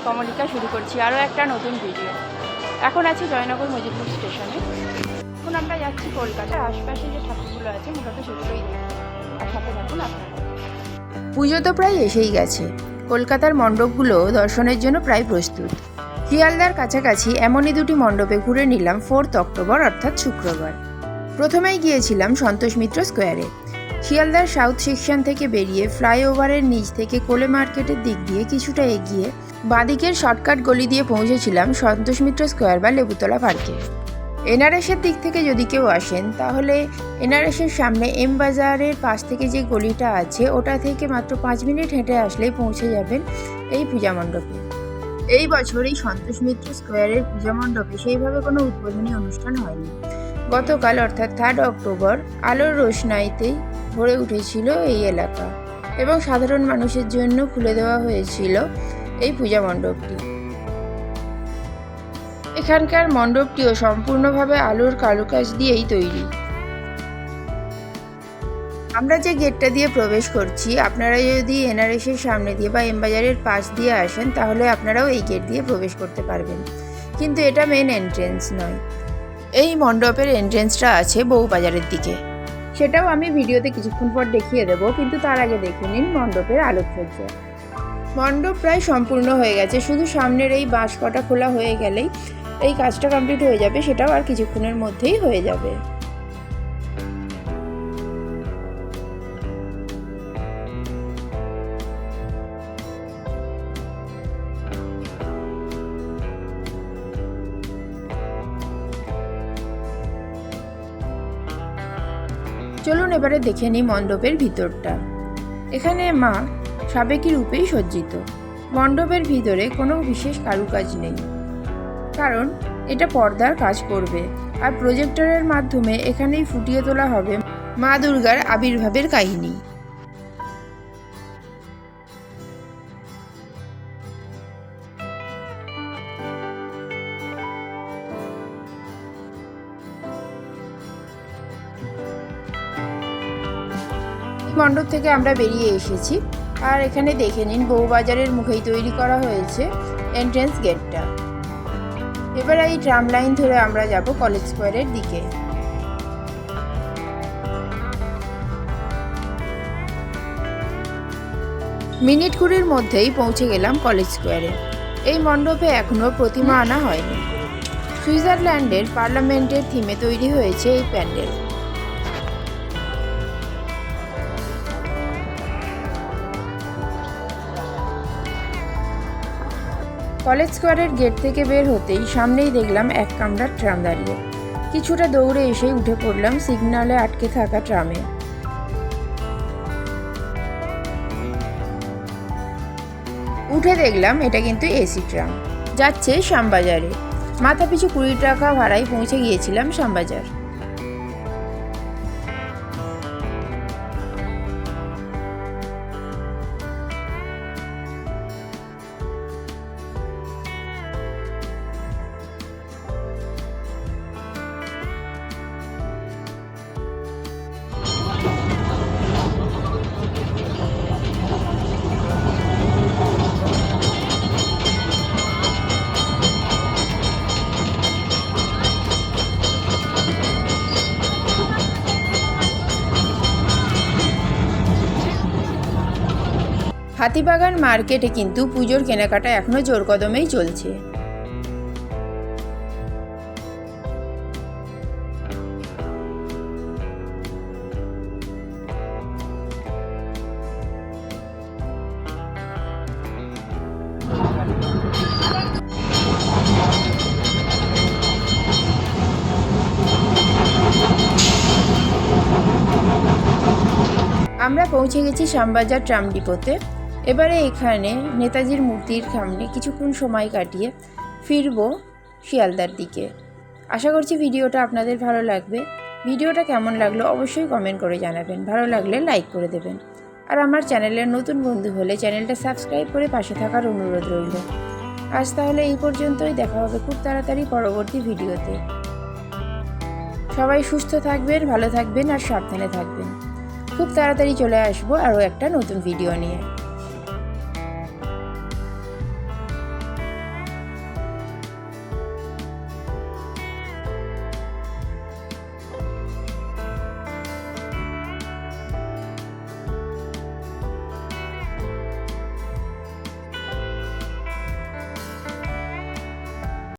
কমলিকা শুরু করছি আরও একটা নতুন ভিডিও। এখন আছি জয়নগর মজিদপুর স্টেশনে। এখন আমরা যাচ্ছি কলকাতার আশপাশে যে ঠাকুরগুলো আছে মূলত সেগুলোই দেখতে, আর সাথে থাকুন আপনারা। পুজো তো প্রায় এসেই গেছে, কলকাতার মণ্ডপগুলো দর্শনের জন্য প্রায় প্রস্তুত। শিয়ালদার কাছাকাছি এমনই দুটি মণ্ডপে ঘুরে নিলাম 4 অক্টোবর অর্থাৎ শুক্রবার। প্রথমেই গিয়েছিলাম সন্তোষ মিত্র স্কোয়ারে। শিয়ালদার সাউথ সেকশন থেকে বেরিয়ে ফ্লাইওভারের নিচ থেকে কোলে মার্কেটের দিক দিয়ে কিছুটা এগিয়ে বাঁদিকের শর্টকাট গলি দিয়ে পৌঁছেছিলাম সন্তোষ মিত্র স্কোয়ার বা লেবুতলা পার্কে। এনআরএসের দিক থেকে যদি কেউ আসেন তাহলে এনআরএসের সামনে এম বাজারের পাশ থেকে যে গলিটা আছে ওটা থেকে মাত্র 5 মিনিট হেঁটে আসলেই পৌঁছে যাবেন এই পূজা মণ্ডপে। এই বছর এই সন্তোষ মিত্র স্কোয়ারের পূজা মণ্ডপে সেইভাবে কোনো উদ্বোধনী অনুষ্ঠান হয়নি। গতকাল অর্থাৎ 3 অক্টোবর আলোর রোশনাইতেই ভরে উঠেছিল এই এলাকা এবং সাধারণ মানুষের জন্য খুলে দেওয়া হয়েছিল এই পূজা মণ্ডপটি। এখানকার মণ্ডপটিও সম্পূর্ণভাবে আলোর কারুকাজ দিয়েই তৈরি। আমরা যে গেটটা দিয়ে প্রবেশ করছি, আপনারা যদি এনআরএসের সামনে দিয়ে বা এম বাজারের পাশ দিয়ে আসেন তাহলে আপনারাও এই গেট দিয়ে প্রবেশ করতে পারবেন, কিন্তু এটা মেন এন্ট্রেন্স নয়। এই মণ্ডপের এন্ট্রেন্সটা আছে বউবাজারের দিকে, সেটাও আমি ভিডিওতে কিছুক্ষণ পর দেখিয়ে দেব, কিন্তু তার আগে দেখে নিন মণ্ডপের আলোকসজ্জা। মণ্ডপ প্রায় সম্পূর্ণ হয়ে গেছে, শুধু সামনের এই বাঁশ কটা খোলা হয়ে গেলেই এই কাজটা কমপ্লিট হয়ে যাবে, সেটাও আর কিছুক্ষণের মধ্যেই হয়ে যাবে। চলুন এবারে দেখে নিই মণ্ডপের ভিতরটা। এখানে মা সাবেকি রূপেই সজ্জিত। মণ্ডপের ভিতরে কোনো বিশেষ কারুকাজ নেই, কারণ এটা পর্দার কাজ করবে, আর প্রজেক্টরের মাধ্যমে এখানেই ফুটিয়ে তোলা হবে মা দুর্গার আবির্ভাবের কাহিনী। মণ্ডপ থেকে আমরা বেরিয়ে এসেছি, আর এখানে দেখে নিন বউবাজারের মুখেই তৈরি করা হয়েছে এন্ট্রেন্স গেটটা। এবার এই ট্রাম লাইন ধরে আমরা যাব কলেজ স্কোয়ারের দিকে। মিনিট 20-এর মধ্যেই পৌঁছে গেলাম কলেজ স্কোয়ারে। এই মণ্ডপে এখনও প্রতিমা আনা হয়নি। সুইজারল্যান্ডের পার্লামেন্টের থিমে তৈরি হয়েছে এই প্যান্ডেল। কলেজ স্কোয়ারের গেট থেকে বের হতেই সামনেই দেখলাম এক কামরার ট্রাম দাঁড়িয়ে। কিছুটা দৌড়ে এসে উঠে পড়লাম সিগন্যালে আটকে থাকা ট্রামে। উঠে দেখলাম এটা কিন্তু এসি ট্রাম, যাচ্ছে শ্যামবাজারে। মাথাপিছু 20 টাকা ভাড়ায় পৌঁছে গিয়েছিলাম শ্যামবাজার। হাতিবাগান মার্কেটে কিন্তু পুজোর কেনাকাটা এখনো জোর কদমেই চলছে। আমরা পৌঁছে গেছি শ্যামবাজার ট্রাম ডিপোতে। এবারে এখানে নেতাজির মূর্তির সামনে কিছুক্ষণ সময় কাটিয়ে ফিরবো শিয়ালদার দিকে। আশা করছি ভিডিওটা আপনাদের ভালো লাগবে। ভিডিওটা কেমন লাগলো অবশ্যই কমেন্ট করে জানাবেন, ভালো লাগলে লাইক করে দেবেন, আর আমার চ্যানেলের নতুন বন্ধু হলে চ্যানেলটা সাবস্ক্রাইব করে পাশে থাকার অনুরোধ রইল। আজ তাহলে এই পর্যন্তই, দেখা হবে খুব তাড়াতাড়ি পরবর্তী ভিডিওতে। সবাই সুস্থ থাকবেন, ভালো থাকবেন আর সাবধানে থাকবেন। খুব তাড়াতাড়ি চলে আসবো আরও একটা নতুন ভিডিও নিয়ে।